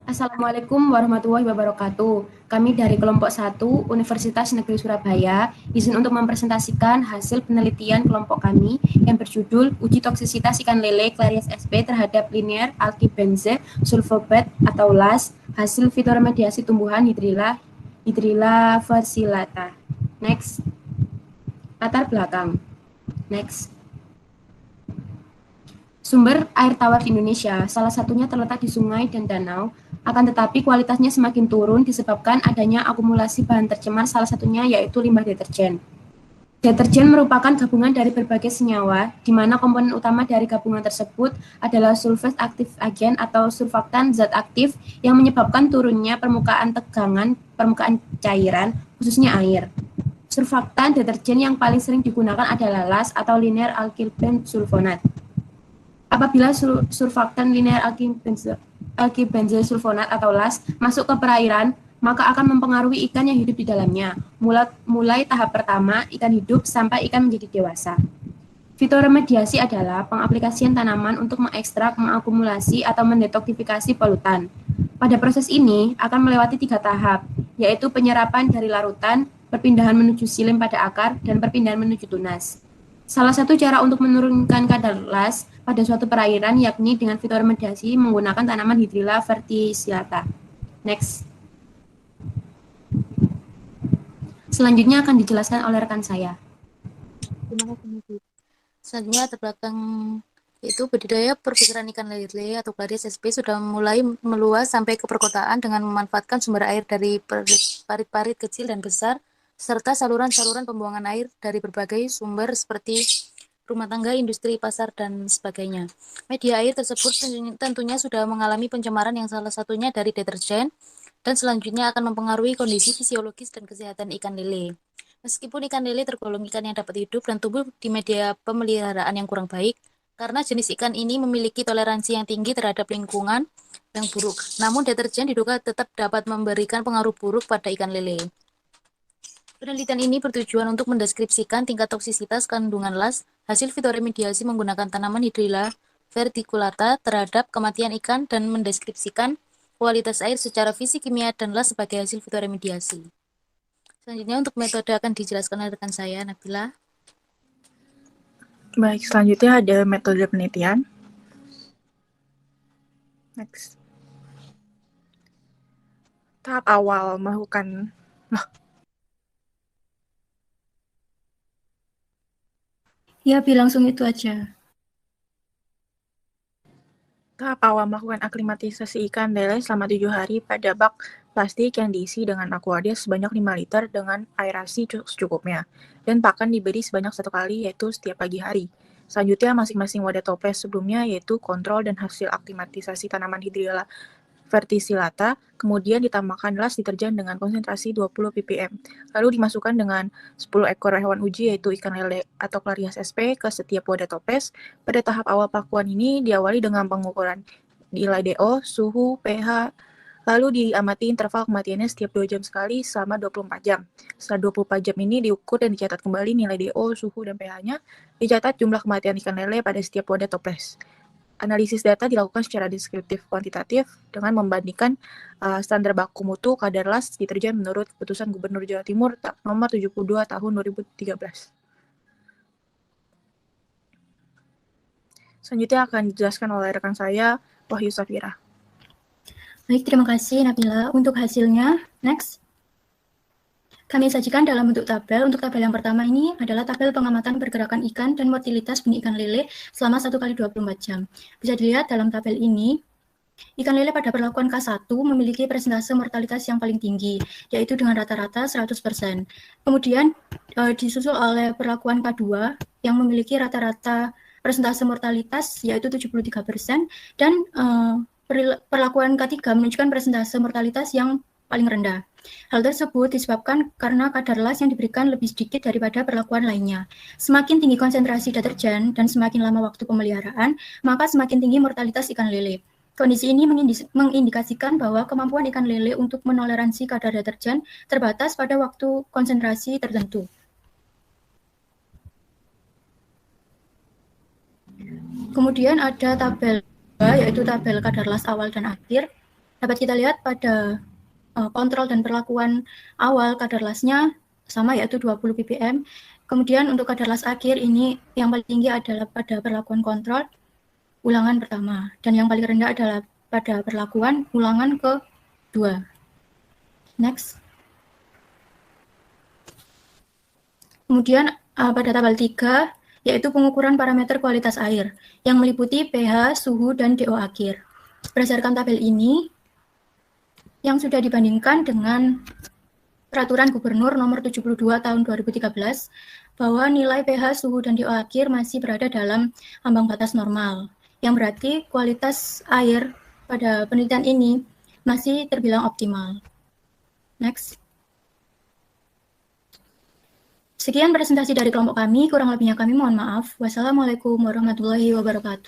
Assalamualaikum warahmatullahi wabarakatuh. Kami dari kelompok 1 Universitas Negeri Surabaya izin untuk mempresentasikan hasil penelitian kelompok kami yang berjudul Uji Toksisitas Ikan Lele Clarias SP terhadap linear alkylbenze sulfobat atau LAS hasil fitoremediasi tumbuhan Hydrilla versillata. Next. Latar belakang. Next. Sumber air tawar di Indonesia, salah satunya terletak di sungai dan danau, akan tetapi kualitasnya semakin turun disebabkan adanya akumulasi bahan tercemar, salah satunya yaitu limbah deterjen. Deterjen merupakan gabungan dari berbagai senyawa, di mana komponen utama dari gabungan tersebut adalah sulfat aktif agen atau surfaktan zat aktif yang menyebabkan turunnya permukaan tegangan permukaan cairan, khususnya air. Surfaktan deterjen yang paling sering digunakan adalah LAS atau linear alkylbenz sulfonat. Apabila surfaktan linear alkylbenzyl sulfonat atau LAS masuk ke perairan, maka akan mempengaruhi ikan yang hidup di dalamnya, mulai tahap pertama ikan hidup sampai ikan menjadi dewasa. Fitoremediasi adalah pengaplikasian tanaman untuk mengekstrak, mengakumulasi, atau mendetoksifikasi polutan. Pada proses ini akan melewati 3 tahap, yaitu penyerapan dari larutan, perpindahan menuju silim pada akar, dan perpindahan menuju tunas. Salah satu cara untuk menurunkan kadar LAS pada suatu perairan yakni dengan fitoremediasi menggunakan tanaman Hydrilla verticillata. Next. Selanjutnya akan dijelaskan oleh rekan saya. Terima kasih. Selanjutnya latar belakang yaitu budidaya perputaran ikan lele atau Clarias SP sudah mulai meluas sampai ke perkotaan dengan memanfaatkan sumber air dari parit-parit kecil dan besar serta saluran-saluran pembuangan air dari berbagai sumber seperti rumah tangga, industri, pasar, dan sebagainya. Media air tersebut tentunya sudah mengalami pencemaran yang salah satunya dari deterjen dan selanjutnya akan mempengaruhi kondisi fisiologis dan kesehatan ikan lele. Meskipun ikan lele tergolong ikan yang dapat hidup dan tumbuh di media pemeliharaan yang kurang baik, karena jenis ikan ini memiliki toleransi yang tinggi terhadap lingkungan yang buruk. Namun deterjen diduga tetap dapat memberikan pengaruh buruk pada ikan lele. Penelitian ini bertujuan untuk mendeskripsikan tingkat toksisitas kandungan LAS hasil fitoremediasi menggunakan tanaman Hydrilla verticulata terhadap kematian ikan dan mendeskripsikan kualitas air secara fisik kimia dan LAS sebagai hasil fitoremediasi. Selanjutnya untuk metode akan dijelaskan oleh rekan saya, Nabila. Baik, selanjutnya ada metode penelitian. Next. Tahap awal melakukan Ya, langsung itu aja. Tahap awal melakukan aklimatisasi ikan lele selama 7 hari pada bak plastik yang diisi dengan aquadia sebanyak 5 liter dengan aerasi secukupnya. Dan pakan diberi sebanyak 1 kali yaitu setiap pagi hari. Selanjutnya masing-masing wadah toples sebelumnya yaitu kontrol dan hasil aklimatisasi tanaman Hydrilla verticillata, kemudian ditambahkan LAS deterjen dengan konsentrasi 20 ppm. Lalu dimasukkan dengan 10 ekor hewan uji yaitu ikan lele atau Clarias SP ke setiap wadah toples. Pada tahap awal pakuan ini diawali dengan pengukuran nilai DO, suhu, pH, lalu diamati interval kematiannya setiap 2 jam sekali selama 24 jam. Setelah 24 jam ini diukur dan dicatat kembali nilai DO, suhu, dan pH-nya. Dicatat jumlah kematian ikan lele pada setiap wadah toples. Analisis data dilakukan secara deskriptif kuantitatif dengan membandingkan standar baku mutu kadar LAS deterjen menurut Keputusan Gubernur Jawa Timur nomor 72 tahun 2013. Selanjutnya akan dijelaskan oleh rekan saya, Wahyu Safira. Baik, terima kasih Nabila. Untuk hasilnya, next. Kami sajikan dalam bentuk tabel. Untuk tabel yang pertama ini adalah tabel pengamatan pergerakan ikan dan motilitas benih ikan lele selama 1 kali 24 jam. Bisa dilihat dalam tabel ini, ikan lele pada perlakuan K1 memiliki persentase mortalitas yang paling tinggi, yaitu dengan rata-rata 100%. Kemudian disusul oleh perlakuan K2 yang memiliki rata-rata persentase mortalitas yaitu 73%, dan perlakuan K3 menunjukkan persentase mortalitas yang paling rendah. Hal tersebut disebabkan karena kadar LAS yang diberikan lebih sedikit daripada perlakuan lainnya. Semakin tinggi konsentrasi deterjen dan semakin lama waktu pemeliharaan, maka semakin tinggi mortalitas ikan lele. Kondisi ini mengindikasikan bahwa kemampuan ikan lele untuk menoleransi kadar deterjen terbatas pada waktu konsentrasi tertentu. Kemudian ada tabel yaitu tabel kadar LAS awal dan akhir. Dapat kita lihat pada kontrol dan perlakuan awal kadar lasnya sama, yaitu 20 ppm. Kemudian untuk kadar las akhir ini yang paling tinggi adalah pada perlakuan kontrol ulangan pertama, dan yang paling rendah adalah pada perlakuan ulangan kedua. Next. Kemudian pada tabel 3, yaitu pengukuran parameter kualitas air, yang meliputi pH, suhu, dan DO akhir. Berdasarkan tabel ini, yang sudah dibandingkan dengan Peraturan Gubernur Nomor 72 Tahun 2013, bahwa nilai pH, suhu, dan DO akhir masih berada dalam ambang batas normal, yang berarti kualitas air pada penelitian ini masih terbilang optimal. Next. Sekian presentasi dari kelompok kami, kurang lebihnya kami mohon maaf. Wassalamualaikum warahmatullahi wabarakatuh.